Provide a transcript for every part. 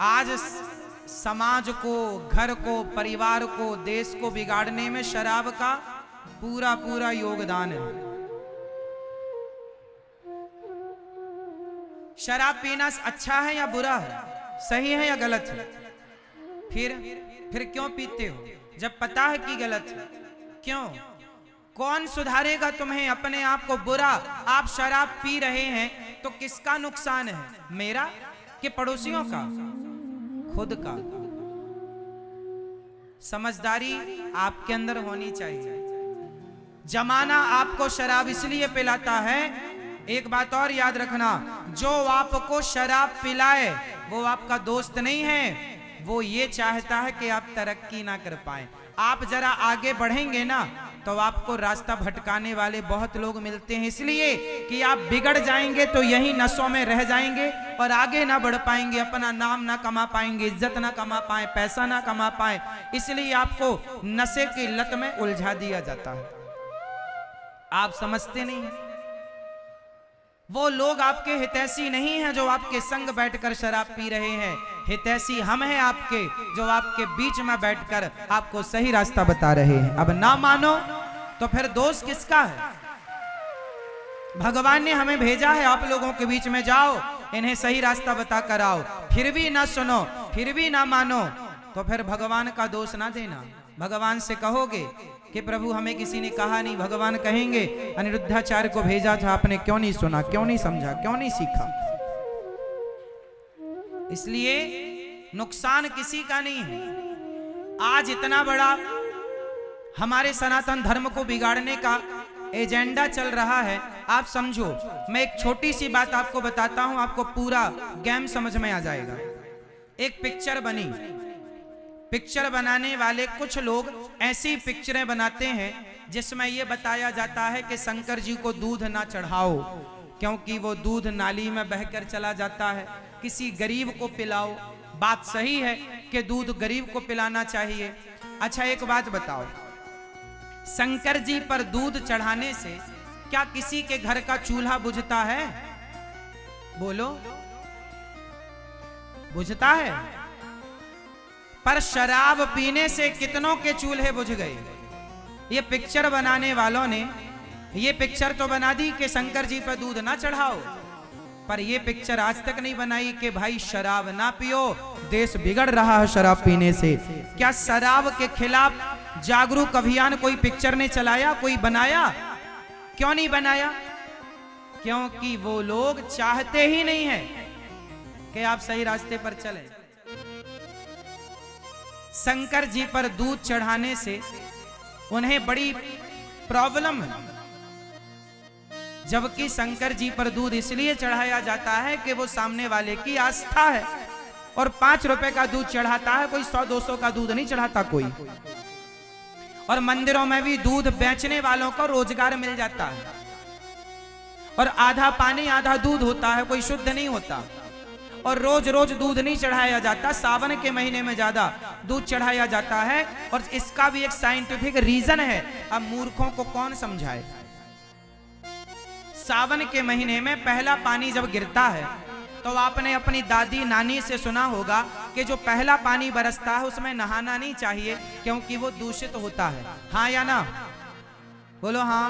आज समाज को, घर को, परिवार को, देश को बिगाड़ने में शराब का पूरा पूरा योगदान है। शराब पीना अच्छा है या बुरा है, सही है या गलत है? फिर क्यों पीते हो जब पता है कि गलत है? क्यों? कौन सुधारेगा तुम्हें अपने आप को? बुरा आप शराब पी रहे हैं तो किसका नुकसान है, मेरा कि पड़ोसियों का? खुद का। समझदारी आपके अंदर होनी चाहिए। जमाना आपको शराब इसलिए पिलाता है, एक बात और याद रखना, जो आपको शराब पिलाए वो आपका दोस्त नहीं है, वो ये चाहता है कि आप तरक्की ना कर पाए। आप जरा आगे बढ़ेंगे ना तो आपको रास्ता भटकाने वाले बहुत लोग मिलते हैं, इसलिए कि आप बिगड़ जाएंगे तो यही नशों में रह जाएंगे और आगे ना बढ़ पाएंगे, अपना नाम ना कमा पाएंगे, इज्जत ना कमा पाए, पैसा ना कमा पाए, इसलिए आपको नशे की लत में उलझा दिया जाता है। आप समझते नहीं हैं। वो लोग आपके हितैषी नहीं हैं जो आपके संग बैठकर शराब पी रहे हैं, हितैषी हम हैं आपके, जो आपके बीच में बैठकर आपको सही रास्ता बता रहे हैं। अब ना मानो तो फिर दोष किसका है? भगवान ने हमें भेजा है आप लोगों के बीच में, जाओ इन्हें सही रास्ता बता कर आओ, फिर भी ना सुनो, फिर भी ना मानो तो फिर भगवान का दोष ना देना। भगवान से कहोगे कि प्रभु हमें किसी ने कहा नहीं, भगवान कहेंगे अनिरुद्धाचार्य को भेजा था, आपने क्यों नहीं सुना, क्यों नहीं समझा, क्यों नहीं सीखा? इसलिए नुकसान किसी का नहीं है। आज इतना बड़ा हमारे सनातन धर्म को बिगाड़ने का एजेंडा चल रहा है। आप समझो, मैं एक छोटी सी बात आपको बताता हूं, आपको पूरा गेम समझ में आ जाएगा। एक पिक्चर बनी, पिक्चर बनाने वाले कुछ लोग ऐसी पिक्चरें बनाते हैं जिसमें यह बताया जाता है कि शंकर जी को दूध ना चढ़ाओ क्योंकि वो दूध नाली में बहकर चला जाता है, किसी गरीब को पिलाओ। बात सही है कि दूध गरीब को पिलाना चाहिए। अच्छा एक बात बताओ, शंकर जी पर दूध चढ़ाने से क्या किसी के घर का चूल्हा बुझता है? बोलो, बुझता है? पर शराब पीने से कितनों के चूल्हे बुझ गए। ये पिक्चर बनाने वालों ने ये पिक्चर तो बना दी कि शंकर जी पर दूध ना चढ़ाओ, पर ये पिक्चर आज तक नहीं बनाई कि भाई शराब ना पियो, देश बिगड़ रहा है शराब पीने से। क्या शराब के खिलाफ जागरूक अभियान कोई पिक्चर ने चलाया, कोई बनाया? क्यों नहीं बनाया? क्योंकि वो लोग चाहते ही नहीं है कि आप सही रास्ते पर चलें। शंकर जी पर दूध चढ़ाने से उन्हें बड़ी प्रॉब्लम है, जबकि शंकर जी पर दूध इसलिए चढ़ाया जाता है कि वो सामने वाले की आस्था है। और 5 रुपए का दूध चढ़ाता है कोई, 100-200 का दूध नहीं चढ़ाता कोई। और मंदिरों में भी दूध बेचने वालों को रोजगार मिल जाता है, और आधा पानी आधा दूध होता है, कोई शुद्ध नहीं होता। और रोज रोज दूध नहीं चढ़ाया जाता, सावन के महीने में ज्यादा दूध चढ़ाया जाता है, और इसका भी एक साइंटिफिक रीजन है। अब मूर्खों को कौन समझाए। सावन के महीने में पहला पानी जब गिरता है तो आपने अपनी दादी नानी से सुना होगा कि जो पहला पानी बरसता है उसमें नहाना नहीं चाहिए क्योंकि वो दूषित होता है। हाँ या ना? बोलो हाँ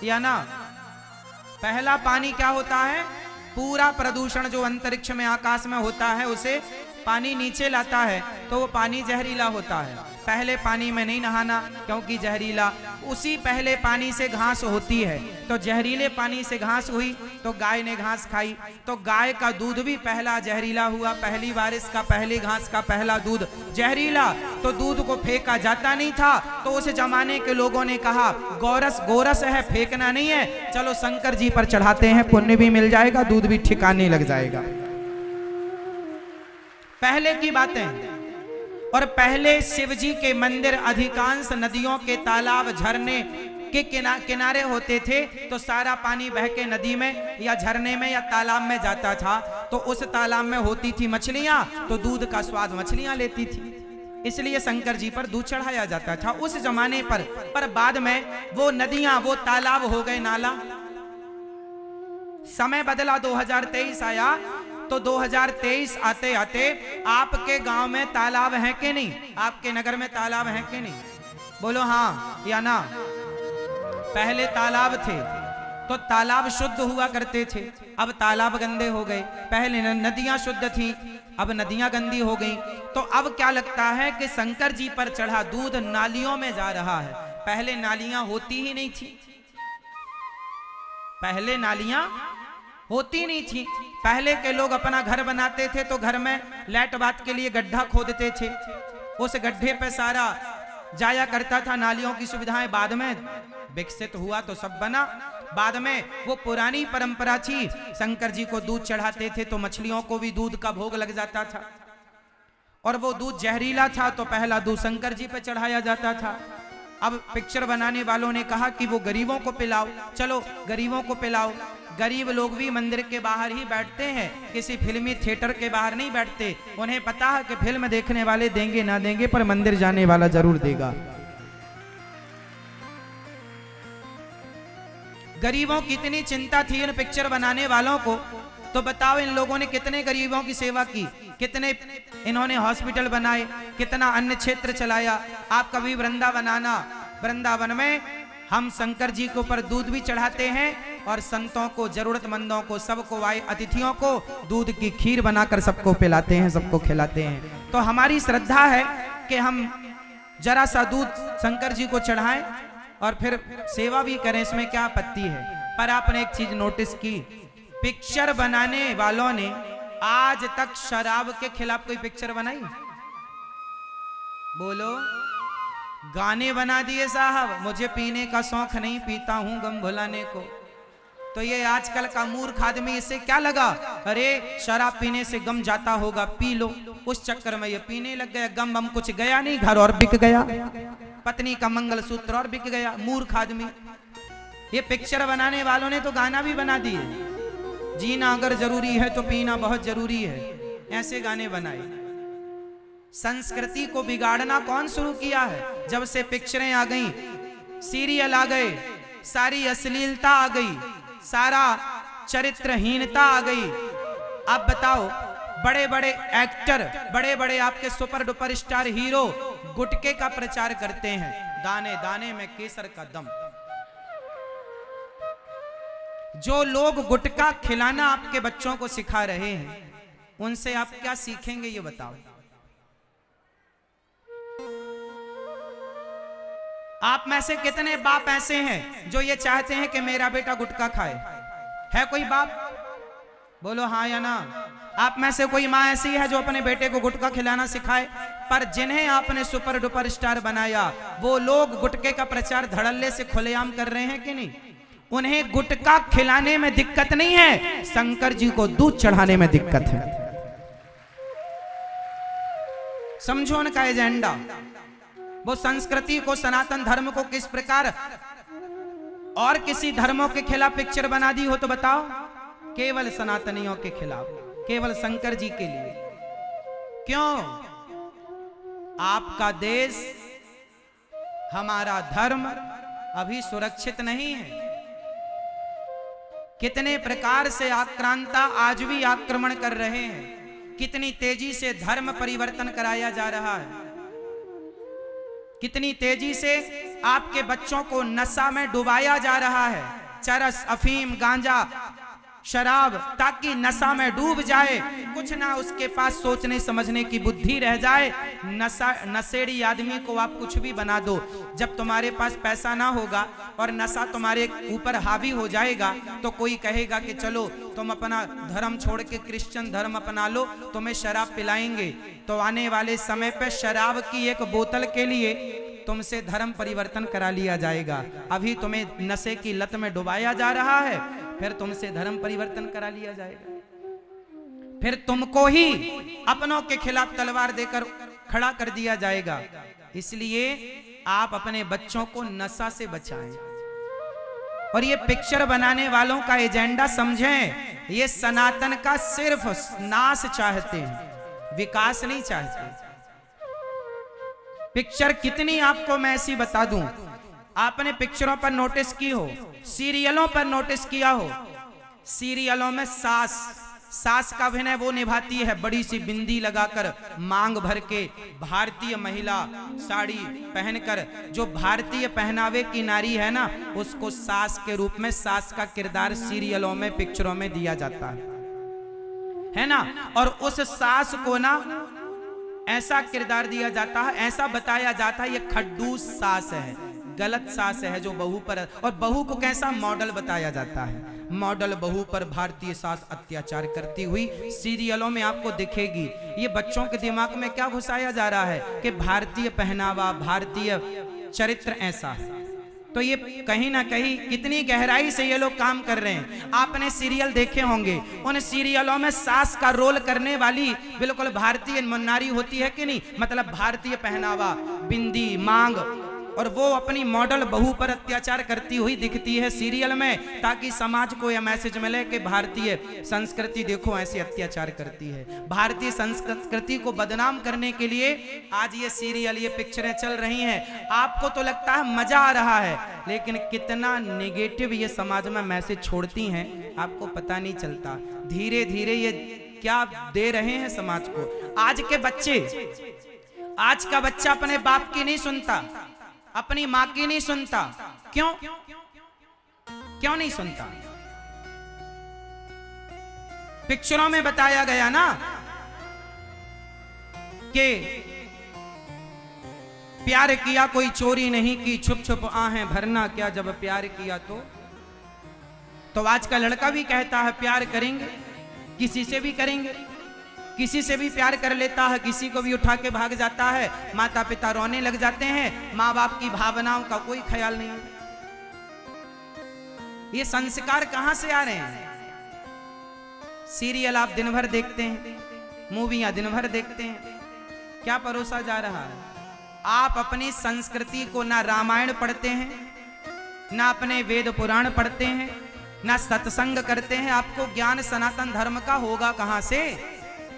या ना? पहला पानी क्या होता है? पूरा प्रदूषण जो अंतरिक्ष में आकाश में होता है उसे पानी नीचे लाता है तो वो पानी जहरीला होता है। पहले पानी में नहीं नहाना क्योंकि जहरीला। उसी पहले पानी से घास होती है, तो जहरीले पानी से घास हुई तो गाय ने घास खाई, तो गाय का दूध भी पहला जहरीला हुआ। पहली बारिश का, पहली घास का पहला दूध जहरीला, तो दूध को फेंका जाता नहीं था। तो उस जमाने के लोगों ने कहा गोरस गोरस है, फेंकना नहीं है, चलो शंकर जी पर चढ़ाते हैं, पुण्य भी मिल जाएगा, दूध भी ठिकाने लग जाएगा। पहले की बातें। और पहले शिव जी के मंदिर अधिकांश नदियों के तालाब झरने के किनारे होते थे, तो सारा पानी बह के नदी में या झरने में या तालाब में जाता था। तो उस तालाब में होती थी मछलियां, तो दूध का स्वाद मछलियां लेती थी, इसलिए शंकर जी पर दूध चढ़ाया जाता था उस जमाने पर बाद में वो नदियां, वो तालाब हो गए नाला। समय बदला, 2023 आया तो 2023 आते आते आपके गांव में तालाब है कि नहीं? आपके नगर में तालाब है कि नहीं? बोलो हाँ या ना। पहले तालाब थे तो तालाब शुद्ध हुआ करते थे, अब तालाब गंदे हो गए। पहले नदियां शुद्ध थी, अब नदियां गंदी हो गई। तो अब क्या लगता है कि शंकर जी पर चढ़ा दूध नालियों में जा रहा है। पहले नालियां होती ही नहीं थी, पहले नालियां होती नहीं थी। पहले के लोग अपना घर बनाते थे तो घर में लैट बात के लिए गड्ढा खोदते थे, उस गड्ढे पे सारा जाया करता था। नालियों की सुविधाएं बाद में विकसित हुआ तो सब बना। बाद में वो पुरानी परंपरा थी, शंकर जी को दूध चढ़ाते थे तो मछलियों को भी दूध का भोग लग जाता था, और वो दूध जहरीला था तो पहला दूध शंकर जी पे चढ़ाया जाता था। अब पिक्चर बनाने वालों ने कहा कि वो गरीबों को पिलाओ, चलो गरीबों को पिलाओ। गरीब लोग भी मंदिर के बाहर ही बैठते हैं, किसी फिल्मी थिएटर के बाहर नहीं बैठते। उन्हें पता है कि फिल्म देखने वाले देंगे ना देंगे, पर मंदिर जाने वाला जरूर देगा। गरीबों की इतनी चिंता थी इन पिक्चर बनाने वालों को, तो बताओ इन लोगों ने कितने गरीबों की सेवा की, कितने इन्होंने हॉस्पिटल बनाए, कितना अन्य क्षेत्र चलाया। आप कभी वृंदावन आना, वृंदावन में हम शंकर जी के ऊपर दूध भी चढ़ाते हैं और संतों को, जरूरतमंदों को, सबको आए अतिथियों को दूध की खीर बनाकर सबको पिलाते हैं, सबको खिलाते हैं। तो हमारी श्रद्धा है कि हम जरा सा दूध शंकर जी को चढ़ाएं और फिर सेवा भी करें, इसमें क्या आपत्ति है। पर आपने एक चीज नोटिस की, पिक्चर बनाने वालों ने आज तक शराब के खिलाफ कोई पिक्चर बनाई? बोलो। गाने बना दिए साहब, मुझे पीने का शौक नहीं, पीता हूं गम भुलाने को। तो ये आजकल का मूर्ख आदमी, इससे क्या लगा, अरे शराब पीने से गम जाता होगा, पी लो। उस चक्कर में ये पीने लग गया। गम बम कुछ गया नहीं, घर और बिक गया, पत्नी का मंगलसूत्र और बिक गया। मूर्ख आदमी। ये पिक्चर बनाने वालों ने तो गाना भी बना दिए, जीना अगर जरूरी है तो पीना बहुत जरूरी है, ऐसे गाने बनाए। संस्कृति को बिगाड़ना कौन शुरू किया है? जब से पिक्चरें आ गई, सीरियल आ गए, सारी अश्लीलता आ गई, सारा चरित्रहीनता आ गई। अब बताओ, बड़े बड़े एक्टर, बड़े बड़े आपके सुपर डुपर स्टार हीरो गुटके का प्रचार करते हैं, दाने दाने में केसर का दम। जो लोग गुटखा खिलाना आपके बच्चों को सिखा रहे हैं, उनसे आप क्या सीखेंगे ये बताओ। आप में से कितने बाप ऐसे हैं जो ये चाहते हैं कि मेरा बेटा गुटखा खाए? है कोई बाप? बोलो हाँ या ना। आप में से कोई माँ ऐसी है जो अपने बेटे को गुटखा खिलाना सिखाए? पर जिन्हें आपने सुपर डुपर स्टार बनाया, वो लोग गुटखे का प्रचार धड़ल्ले से खुलेआम कर रहे हैं कि नहीं? उन्हें गुटखा खिलाने में दिक्कत नहीं है, शंकर जी को दूध चढ़ाने में दिक्कत है। समझो उनका एजेंडा। वो संस्कृति को, सनातन धर्म को किस प्रकार और किसी धर्मों के खिलाफ पिक्चर बना दी हो तो बताओ? केवल सनातनियों के खिलाफ, केवल शंकर जी के लिए। क्यों? आपका देश, हमारा धर्म अभी सुरक्षित नहीं है। कितने प्रकार से आक्रांता आज भी आक्रमण कर रहे हैं, कितनी तेजी से धर्म परिवर्तन कराया जा रहा है, कितनी तेजी से आपके बच्चों को नशा में डुबाया जा रहा है, चरस, अफीम, गांजा, शराब, ताकि नशा में डूब जाए, कुछ ना उसके पास सोचने समझने की बुद्धि रह जाए। नशेड़ी आदमी को आप कुछ भी बना दो, जब तुम्हारे पास पैसा ना होगा और नशा तुम्हारे ऊपर हावी हो जाएगा तो कोई कहेगा कि चलो तुम अपना धर्म छोड़ के क्रिश्चियन धर्म अपना लो, तुम्हें शराब पिलाएंगे। तो आने वाले समय पे शराब की एक बोतल के लिए तुमसे धर्म परिवर्तन करा लिया जाएगा। अभी तुम्हें नशे की लत में डुबाया जा रहा है, फिर तुमसे धर्म परिवर्तन करा लिया जाएगा, फिर तुमको ही अपनों के खिलाफ तलवार देकर खड़ा कर दिया जाएगा। इसलिए आप अपने बच्चों को नशा से बचाएं। और ये पिक्चर बनाने वालों का एजेंडा समझें, ये सनातन का सिर्फ नाश चाहते हैं, विकास नहीं चाहते। पिक्चर कितनी आपको मैं ऐसी बता दूं, आपने पिक्चरों पर नोटिस की हो, सीरियलों पर नोटिस किया हो, सीरियलों में सास सास का अभिनय वो निभाती है बड़ी सी बिंदी लगाकर, मांग भर के, भारतीय महिला साड़ी पहनकर। जो भारतीय पहनावे की नारी है ना, उसको सास के रूप में, सास का किरदार सीरियलों में, पिक्चरों में दिया जाता है ना। और उस सास को ना ऐसा किरदार दिया जाता है, ऐसा बताया जाता है, ये खड्डूस सास है, गलत सास है जो बहू पर। और बहू को कैसा मॉडल बताया जाता है, मॉडल बहू पर भारतीय सास अत्याचार करती हुई सीरियलों में आपको दिखेगी। ये बच्चों के दिमाग में क्या घुसाया जा रहा है कि भारतीय पहनावा, भारतीय चरित्र ऐसा है। तो ये कहीं ना कहीं कितनी गहराई से ये लोग काम कर रहे हैं। आपने सीरियल देखे होंगे, उन सीरियलों में सास का रोल करने वाली बिल्कुल भारतीय नारी होती है कि नहीं, मतलब भारतीय पहनावा, बिंदी, मांग, और वो अपनी मॉडल बहू पर अत्याचार करती हुई दिखती है सीरियल में, ताकि समाज को यह मैसेज मिले कि भारतीय संस्कृति देखो ऐसे अत्याचार करती है। भारतीय संस्कृति को बदनाम करने के लिए आज ये सीरियल, ये पिक्चरें चल रही हैं। आपको तो लगता है मजा आ रहा है, लेकिन कितना नेगेटिव ये समाज में मैसेज छोड़ती हैं आपको पता नहीं चलता। धीरे धीरे ये क्या दे रहे हैं समाज को। आज के बच्चे, आज का बच्चा अपने बाप की नहीं सुनता, अपनी मां की नहीं सुनता। क्यों क्यों नहीं सुनता? पिक्चरों में बताया गया ना कि प्यार किया कोई चोरी नहीं की, छुप छुप आहें भरना क्या जब प्यार किया तो आज का लड़का भी कहता है प्यार करेंगे, किसी से भी करेंगे, किसी से भी प्यार कर लेता है, किसी को भी उठा के भाग जाता है। माता पिता रोने लग जाते हैं, माँ बाप की भावनाओं का कोई ख्याल नहीं। ये संस्कार कहां से आ रहे हैं? सीरियल आप दिन भर देखते हैं, मूवियां दिन भर देखते हैं, क्या परोसा जा रहा है? आप अपनी संस्कृति को ना रामायण पढ़ते हैं, ना अपने वेद पुराण पढ़ते हैं, ना सत्संग करते हैं। आपको ज्ञान सनातन धर्म का होगा कहां से?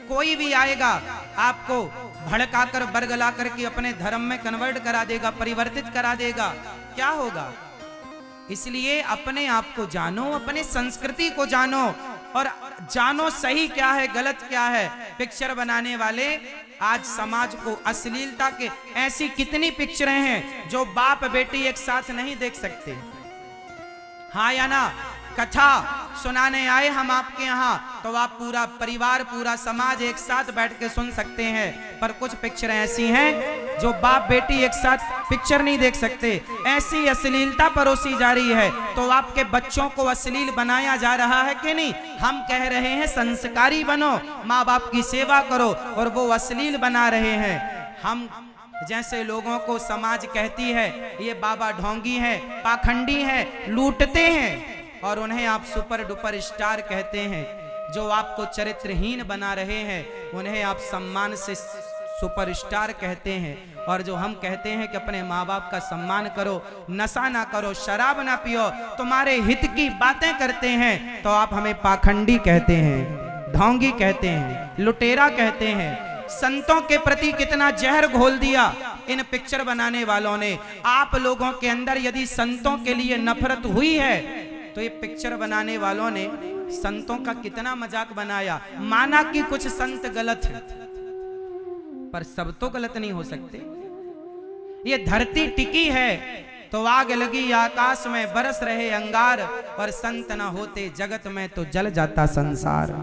कोई भी आएगा आपको भड़काकर बरगला करके अपने धर्म में कन्वर्ट करा देगा, परिवर्तित करा देगा, क्या होगा? इसलिए अपने आप को जानो, अपने संस्कृति को जानो, और जानो सही क्या है, गलत क्या है। पिक्चर बनाने वाले आज समाज को अश्लीलता के, ऐसी कितनी पिक्चरें हैं जो बाप बेटी एक साथ नहीं देख सकते। हाँ या ना? कथा सुनाने आए हम आपके यहाँ तो आप पूरा परिवार, पूरा समाज एक साथ बैठ के सुन सकते हैं, पर कुछ पिक्चरें ऐसी हैं जो बाप बेटी एक साथ पिक्चर नहीं देख सकते। ऐसी अश्लीलता परोसी जा रही है, तो आपके बच्चों को अश्लील बनाया जा रहा है कि नहीं? हम कह रहे हैं संस्कारी बनो, माँ बाप की सेवा करो, और वो अश्लील बना रहे हैं। हम जैसे लोगों को समाज कहती है ये बाबा ढोंगी हैं, पाखंडी हैं, लूटते हैं, और उन्हें आप सुपर डुपर स्टार कहते हैं। जो आपको चरित्रहीन बना रहे हैं उन्हें आप सम्मान से सुपरस्टार कहते हैं। और जो हम कहते हैं कि अपने माँ बाप का सम्मान करो, नशा ना करो, शराब ना पियो, तुम्हारे हित की बातें करते हैं, तो आप हमें पाखंडी कहते हैं, ढोंगी कहते हैं, लुटेरा कहते हैं। संतों के प्रति कितना जहर घोल दिया इन पिक्चर बनाने वालों ने। आप लोगों के अंदर यदि संतों के लिए नफरत हुई है तो ये पिक्चर बनाने वालों ने संतों का कितना मजाक बनाया। माना कि कुछ संत गलत हैं, पर सब तो गलत नहीं हो सकते। ये धरती टिकी है तो आग लगी आकाश में, बरस रहे अंगार, और संत न होते जगत में तो जल जाता संसार।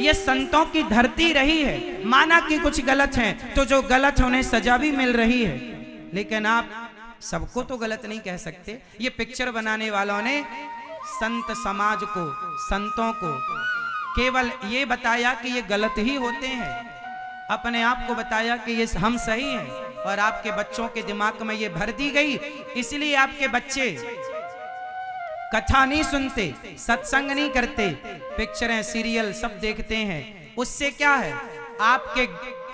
ये संतों की धरती रही है। माना कि कुछ गलत हैं तो जो गलत है उन्हें सजा भी मिल रही है, लेकिन आप सबको तो गलत नहीं कह सकते। ये पिक्चर बनाने वालों ने संत समाज को, संतों को केवल ये बताया कि ये गलत ही होते हैं, अपने आप को बताया कि ये हम सही हैं, और आपके बच्चों के दिमाग में ये भर दी गई। इसलिए आपके बच्चे कथा नहीं सुनते, सत्संग नहीं करते, पिक्चरें, सीरियल सब देखते हैं। उससे क्या है? आपके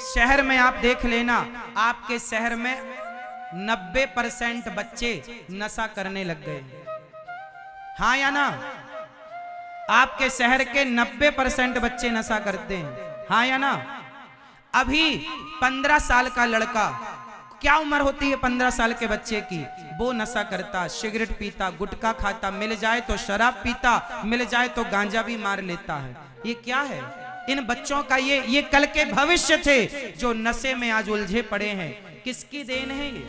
शहर में आप देख लेना, आपके शहर में 90% बच्चे नशा करने लग गए। हाँ या ना? आपके शहर के 90% बच्चे नशा करते हैं, हाँ या ना? अभी 15 साल का लड़का क्या उम्र होती है 15 साल के बच्चे की? वो नशा करता, सिगरेट पीता, गुटखा खाता, मिल जाए तो शराब पीता, मिल जाए तो गांजा भी मार लेता है। ये क्या है? इन बच्चों का ये कल के भविष्य थे जो नशे में आज उलझे पड़े हैं। किसकी देन है ये?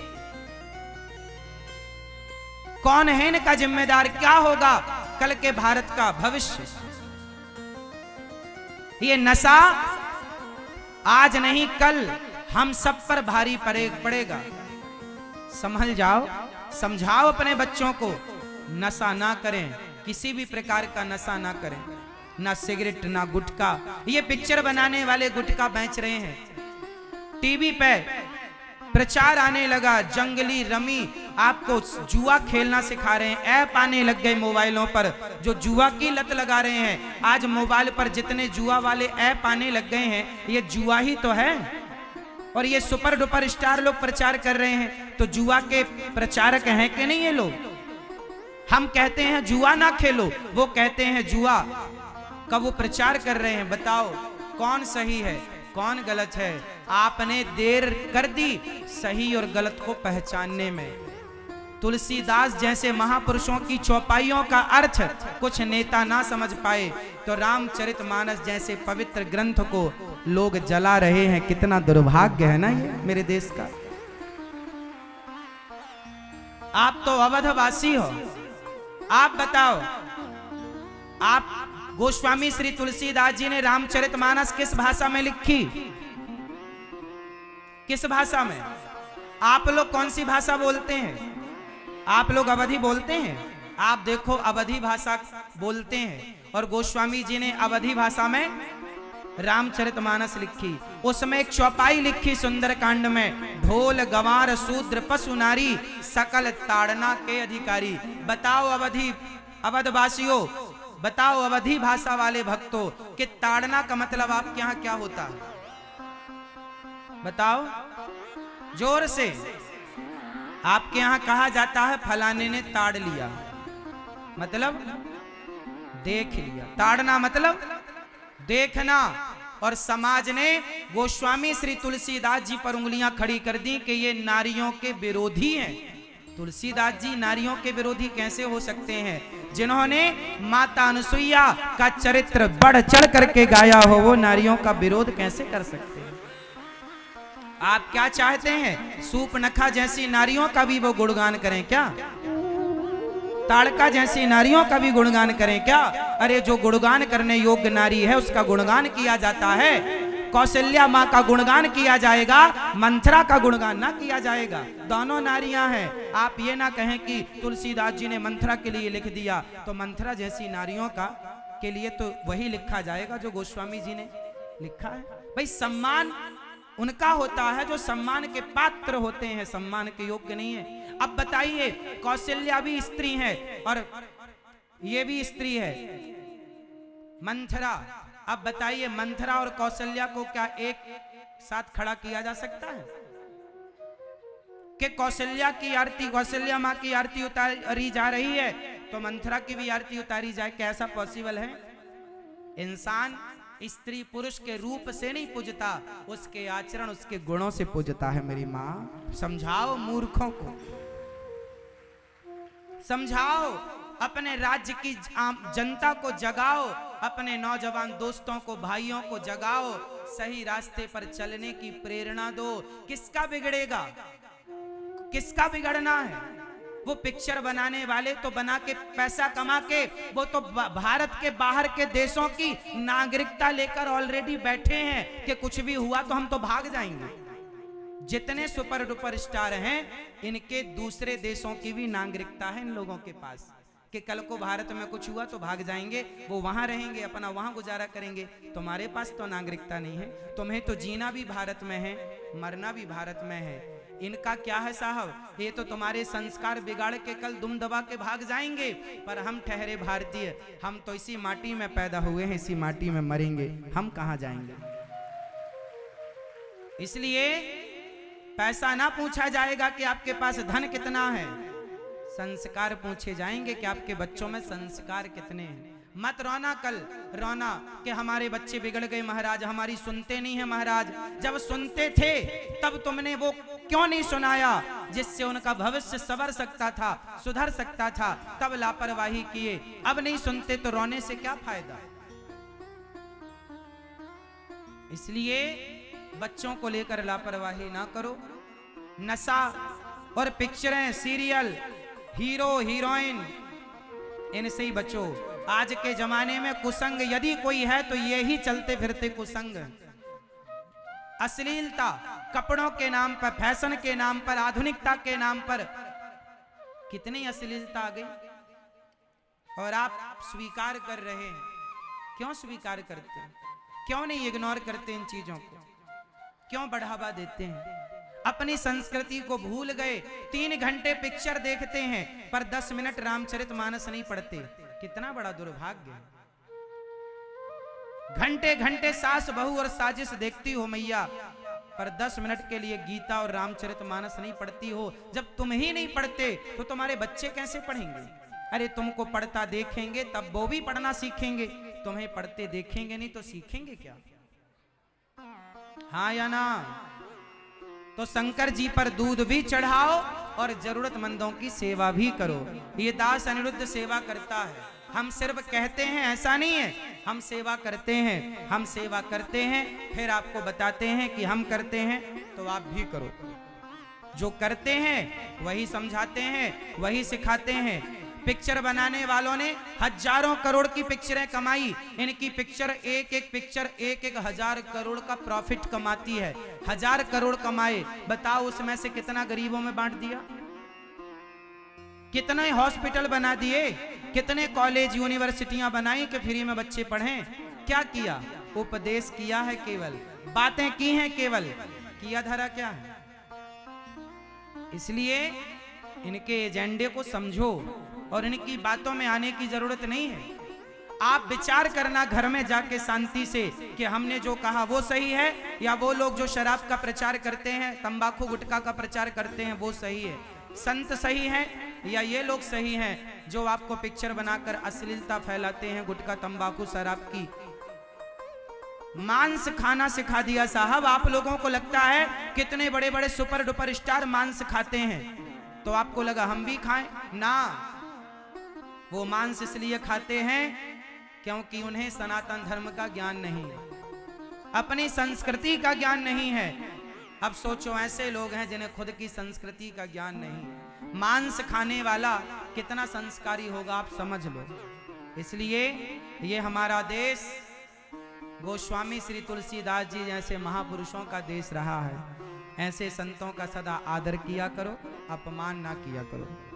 कौन है इनका जिम्मेदार? क्या होगा कल के भारत का भविष्य? ये नशा आज नहीं कल हम सब पर भारी पड़ेगा। संभल जाओ, समझाओ अपने बच्चों को, नशा ना करें, किसी भी प्रकार का नशा ना करें, ना सिगरेट ना गुटखा। ये पिक्चर बनाने वाले गुटखा बेच रहे हैं, टीवी पे प्रचार आने लगा, जंगली रमी, आपको जुआ खेलना सिखा रहे हैं, ऐप आने लग गए मोबाइलों पर जो जुआ की लत लगा रहे हैं। आज मोबाइल पर जितने जुआ वाले ऐप आने लग गए हैं, ये जुआ ही तो है। और ये सुपर डुपर स्टार लोग प्रचार कर रहे हैं, तो जुआ के प्रचारक हैं कि नहीं ये लोग? हम कहते हैं जुआ ना खेलो, वो कहते हैं जुआ का वो प्रचार कर रहे हैं। बताओ कौन सही है कौन गलत है? आपने देर कर दी सही और गलत को पहचानने में। तुलसीदास जैसे महापुरुषों की चौपाइयों का अर्थ कुछ नेता ना समझ पाए, तो रामचरितमानस जैसे पवित्र ग्रंथ को लोग जला रहे हैं। कितना दुर्भाग्य है ना ये मेरे देश का। आप तो अवधवासी हो, आप बताओ, आप गोस्वामी श्री तुलसीदास जी ने रामचरितमानस किस भाषा में लिखी? किस भाषा में? आप लोग कौन सी भाषा बोलते हैं? आप लोग अवधी बोलते हैं? आप देखो अवधी भाषा बोलते हैं, और गोस्वामी जी ने अवधी भाषा में रामचरितमानस लिखी। उसमें एक चौपाई लिखी सुंदरकांड में, ढोल गंवार शूद्र पशु नारी सकल ताड़ना के अधिकारी। बताओ अवधवासियों, बताओ अवधी भाषा वाले भक्तों कि ताड़ना का मतलब आपके यहाँ क्या होता है? बताओ जोर से। आपके यहाँ कहा जाता है फलाने ने ताड़ लिया, मतलब देख लिया। ताड़ना मतलब देखना। और समाज ने गोस्वामी श्री तुलसीदास जी पर उंगलियां खड़ी कर दी कि ये नारियों के विरोधी हैं। तुलसीदास जी नारियों के विरोधी कैसे हो सकते हैं? जिन्होंने माता अनुसुईया का चरित्र बढ़ चढ़ करके गाया हो, वो नारियों का विरोध कैसे कर सकते हैं? आप क्या चाहते हैं? सूपनखा जैसी नारियों का भी वो गुणगान करें क्या? ताड़का जैसी नारियों का भी गुणगान करें क्या? अरे जो गुणगान करने योग्य नारी है उसका गुणगान किया जाता है। कौशल्या माँ का गुणगान किया जाएगा, मंथरा का गुणगान ना किया जाएगा। दोनों नारियां हैं। आप ये ना कहें कि तुलसीदास जी ने मंथरा के लिए लिख दिया, तो मंथरा जैसी नारियों का के लिए तो वही लिखा जाएगा जो गोस्वामी जी ने लिखा है। भाई सम्मान उनका होता है जो सम्मान के पात्र होते हैं, सम्मान के योग्य नहीं है। अब बताइए, कौशल्या भी स्त्री है और ये भी स्त्री है, मंथरा। अब बताइए, मंथरा और कौशल्या को क्या एक साथ खड़ा किया जा सकता है? कि कौशल्या की आरती, कौशल्या माँ की आरती उतारी जा रही है तो मंथरा की भी आरती उतारी जाए? क्या ऐसा पॉसिबल है? इंसान स्त्री पुरुष के रूप से नहीं पूजता, उसके आचरण उसके गुणों से पूजता है। मेरी माँ समझाओ मूर्खों को, समझाओ, अपने राज्य की जनता को जगाओ, अपने नौजवान दोस्तों को भाइयों को जगाओ, सही रास्ते पर चलने की प्रेरणा दो। किसका बिगड़ेगा? किसका बिगड़ना है? वो पिक्चर बनाने वाले तो बना के पैसा कमा के वो तो भारत के बाहर के देशों की नागरिकता लेकर ऑलरेडी बैठे हैं कि कुछ भी हुआ तो हम तो भाग जाएंगे। जितने सुपर डुपर स्टार हैं, इनके दूसरे देशों की भी नागरिकता है इन लोगों के पास, कि कल को भारत में कुछ हुआ तो भाग जाएंगे, वो वहां रहेंगे, अपना वहां गुजारा करेंगे। तुम्हारे पास तो नागरिकता नहीं है, तुम्हें तो जीना भी भारत में है, मरना भी भारत में है। इनका क्या है साहब? ये तो तुम्हारे संस्कार बिगाड़ के कल दुम दबा के भाग जाएंगे, पर हम ठहरे भारतीय, हम तो इसी माटी में पैदा हुए हैं, इसी माटी में मरेंगे, हम कहां जाएंगे? इसलिए पैसा ना पूछा जाएगा कि आपके पास धन कितना है, संस्कार पूछे जाएंगे कि आपके बच्चों में संस्कार कितने हैं। मत रोना कल, रोना कि हमारे बच्चे बिगड़ गए महाराज, हमारी सुनते नहीं है महाराज। जब सुनते थे तब तुमने वो क्यों नहीं सुनाया जिससे उनका भविष्य संवर सकता था, सुधर सकता था? तब लापरवाही किए। अब नहीं सुनते तो रोने से क्या फायदा? इसलिए बच्चों को लेकर लापरवाही ना करो। नशा और पिक्चरें, सीरियल, हीरो हीरोइन, इनसे ही बचो। आज के जमाने में कुसंग यदि कोई है तो ये ही चलते फिरते कुसंग। अश्लीलता, कपड़ों के नाम पर, फैशन के नाम पर, आधुनिकता के नाम पर कितनी अश्लीलता आ गई और आप स्वीकार कर रहे हैं। क्यों स्वीकार करते हैं? क्यों नहीं इग्नोर करते इन चीजों को? क्यों बढ़ावा देते हैं? अपनी संस्कृति को भूल गए। 3 घंटे पिक्चर देखते हैं पर 10 मिनट रामचरितमानस नहीं पढ़ते। कितना बड़ा दुर्भाग्य है। घंटे घंटे सास बहू और साजिश देखती हो मैया, पर 10 मिनट के लिए गीता और रामचरितमानस नहीं पढ़ती हो। जब तुम ही नहीं पढ़ते तो तुम्हारे बच्चे कैसे पढ़ेंगे? अरे तुमको पढ़ता देखेंगे तब वो भी पढ़ना सीखेंगे। तुम्हें पढ़ते देखेंगे नहीं तो सीखेंगे क्या? हाँ या ना? तो शंकर जी पर दूध भी चढ़ाओ और जरूरतमंदों की सेवा भी करो। ये दास अनिरुद्ध सेवा करता है। हम सिर्फ कहते हैं ऐसा नहीं है, हम सेवा करते हैं। हम सेवा करते हैं फिर आपको बताते हैं कि हम करते हैं तो आप भी करो। जो करते हैं वही समझाते हैं, वही सिखाते हैं। पिक्चर बनाने वालों ने हजारों करोड़ की पिक्चरें कमाई। इनकी पिक्चर एक एक पिक्चर 1,000 करोड़ का प्रॉफिट कमाती है। 1000 करोड़ कमाए, बताओ उसमें से कितना गरीबों में बांट दिया? कितने हॉस्पिटल बना दिए? कितने कॉलेज यूनिवर्सिटियां बनाई कि फ्री में बच्चे पढ़ें? क्या किया? उपदेश किया है केवल, बातें की हैं केवल, किया धरा क्या है? इसलिए इनके एजेंडे को समझो और इनकी बातों में आने की जरूरत नहीं है। आप विचार करना घर में जाके शांति से कि हमने जो कहा वो सही है या वो लोग जो शराब का प्रचार करते हैं, तंबाकू गुटखा का प्रचार करते हैं वो सही है। संत सही हैं या ये लोग सही हैं जो आपको पिक्चर बनाकर अश्लीलता फैलाते हैं, गुटखा तंबाकू शराब की। मांस खाना सिखा दिया साहब। आप लोगों को लगता है कितने बड़े बड़े सुपर डुपर स्टार मांस खाते हैं, तो आपको लगा हम भी खाएं ना। वो मांस इसलिए खाते हैं क्योंकि उन्हें सनातन धर्म का ज्ञान नहीं है, अपनी संस्कृति का ज्ञान नहीं है। अब सोचो ऐसे लोग हैं जिन्हें खुद की संस्कृति का ज्ञान नहीं। मांस खाने वाला कितना संस्कारी होगा आप समझ लो। इसलिए ये हमारा देश गोस्वामी श्री तुलसीदास जी जैसे महापुरुषों का देश रहा है। ऐसे संतों का सदा आदर किया करो, अपमान ना किया करो।